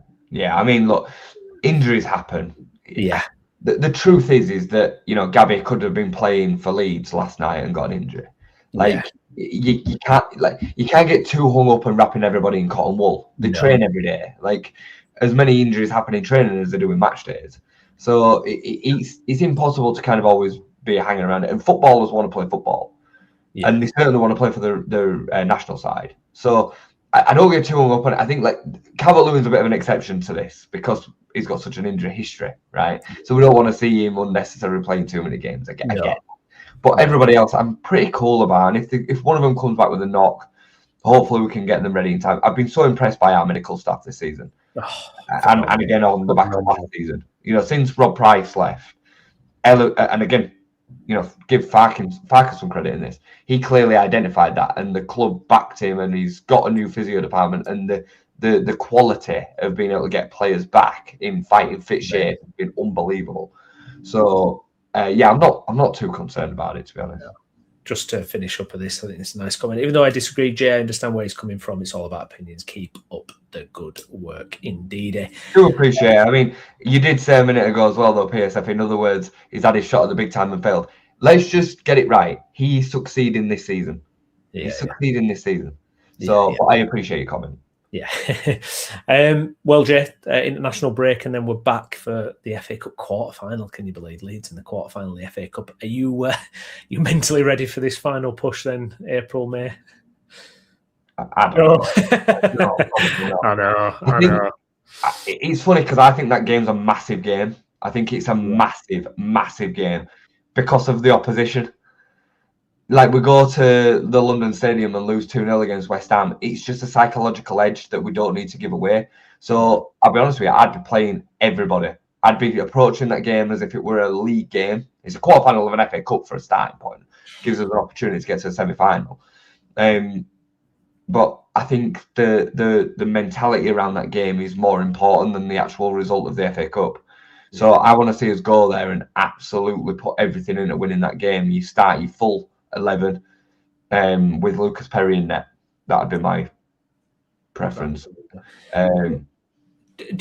I mean, look, injuries happen. Yeah. The truth is that Gabby could have been playing for Leeds last night and got an injury. You can't get too hung up and wrapping everybody in cotton wool. They train every day. As many injuries happen in training as they do in match days. So it's impossible to kind of always be hanging around it. And footballers want to play football, and they certainly want to play for their national side. So I don't get too hung up on it. I think Calvert-Lewin's a bit of an exception to this because he's got such an injury history, right? So we don't want to see him unnecessarily playing too many games. I get. But everybody else, I'm pretty cool about. And if one of them comes back with a knock, hopefully we can get them ready in time. I've been so impressed by our medical staff this season, and again on the back of last season. Since Rob Price left, and again, give Farke some credit in this. He clearly identified that, and the club backed him, and he's got a new physio department, and the quality of being able to get players back in fighting fit shape has been unbelievable. So I'm not too concerned about it, to be honest. Just to finish up with this, I think it's a nice comment. Even though I disagree, Jay, I understand where he's coming from. It's all about opinions. Keep up the good work, indeed. I do appreciate it. I mean, you did say a minute ago as well, though, PSF. In other words, he's had his shot at the big time and failed. Let's just get it right. He's succeeding this season. He's succeeding this season. So I appreciate your comment. Yeah. Well, Jay, international break, and then we're back for the FA Cup quarter-final. Can you believe Leeds in the quarter-final of the FA Cup? Are you mentally ready for this final push then, April, May? I don't know. I know. It's funny because I think that game's a massive game. I think it's a massive, massive game because of the opposition. We go to the London Stadium and lose 2-0 against West Ham. It's just a psychological edge that we don't need to give away. So I'll be honest with you, I'd be playing everybody I'd be approaching that game as if it were a league game. It's a quarter-final of an FA Cup for a starting point. Gives us an opportunity to get to a semi-final. But I think the mentality around that game is more important than the actual result of the FA Cup. So I want to see us go there and absolutely put everything into winning that game. You start your full 11 with Lucas Perry in net. That'd be my preference. Do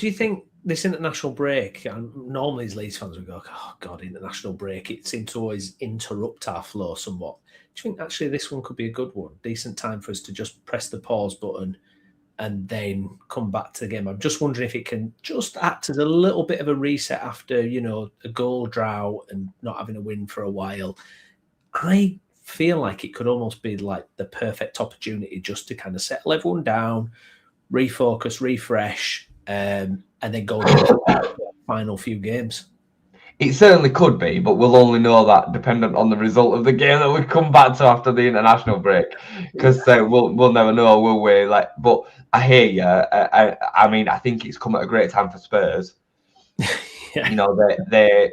you think this international break, and normally as Leeds fans we go, oh God, international break, it seems to always interrupt our flow somewhat. Do you think actually this one could be a good one? Decent time for us to just press the pause button and then come back to the game. I'm just wondering if it can just act as a little bit of a reset after, a goal drought and not having a win for a while. I feel like it could almost be like the perfect opportunity just to kind of settle everyone down, refocus, refresh, and then go into the final few games. It certainly could be, but we'll only know that dependent on the result of the game that we come back to after the international break, because we'll never know, will we? But I hear you. I mean, I think it's come at a great time for Spurs. They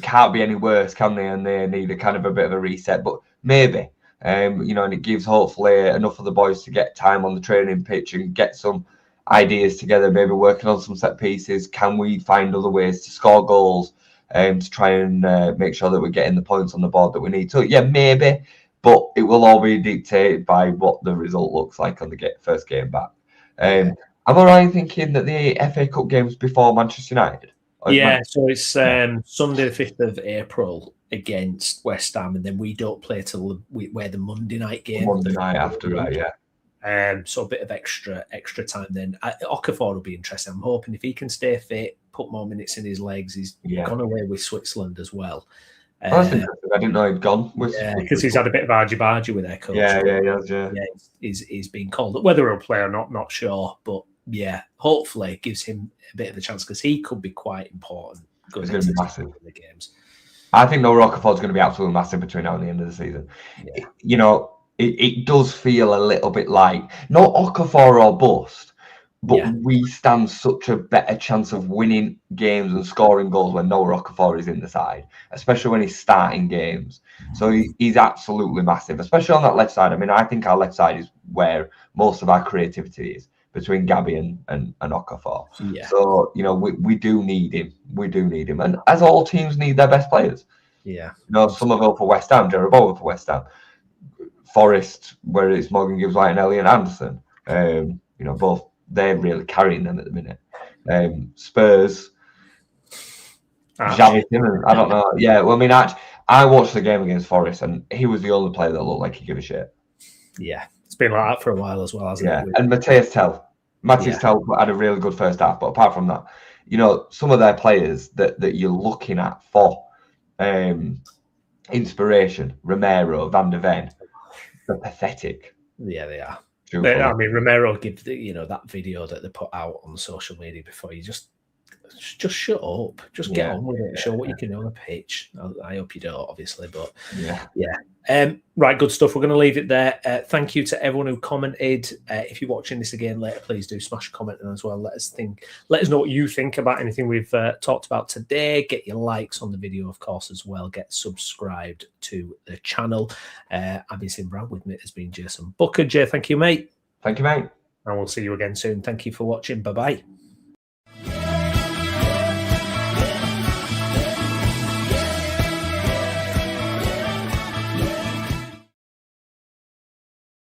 can't be any worse, can they? And they need a kind of a bit of a reset, but maybe, and it gives hopefully enough of the boys to get time on the training pitch and get some ideas together, maybe working on some set pieces. Can we find other ways to score goals? To try and make sure that we're getting the points on the board that we need. So yeah, maybe, but it will all be dictated by what the result looks like on the first game back. Am I right thinking that the FA Cup game's before Manchester United? Yeah, so it's Sunday the 5th of April against West Ham, and then we don't play till we're the Monday night game. Monday night after, right? Yeah. So a bit of extra time then. Okafor will be interesting. I'm hoping if he can stay fit, put more minutes in his legs. He's gone away with Switzerland as well. That's interesting. I didn't know he'd gone. Because he's had a bit of argy-bargy with their coach. Yeah. He's been called. Whether he'll play or not sure. But yeah, hopefully it gives him a bit of a chance because he could be quite important. It's going to be massive in the games. I think Okafor's going to be absolutely massive between now and the end of the season. Yeah. It does feel a little bit like not Okafor or bust, but we stand such a better chance of winning games and scoring goals when Noah Okafor is in the side, especially when he's starting games. So he's absolutely massive, especially on that left side. I mean, I think our left side is where most of our creativity is, between Gabby and Okafor. Yeah. So, we do need him. We do need him. And as all teams need their best players. Yeah. Somerville for West Ham, Jeroboam for West Ham. Forest, where it's Morgan Gibbs-White and Elliot Anderson. Both they're really carrying them at the minute. Spurs, I don't know. Yeah, well, I mean, I watched the game against Forest, and he was the only player that looked like he gave a shit. Yeah, it's been like that for a while as well, hasn't it? And Matthias Tell had a really good first half, but apart from that, some of their players that you're looking at for inspiration, Romero, Van der Ven, they're pathetic. Yeah, they are. I mean, Romero give that video that they put out on social media before. You just shut up, just get on with it, show what you can do on the pitch. I hope you don't, obviously, but right, good stuff. We're going to leave it there. Thank you to everyone who commented. If you're watching this again later, please do smash a comment and as well. Let us know what you think about anything we've talked about today. Get your likes on the video, of course, as well. Get subscribed to the channel. I've been Stephen Brown. With me has been Jason Booker. Jay, thank you, mate. Thank you, mate. And we'll see you again soon. Thank you for watching. Bye-bye.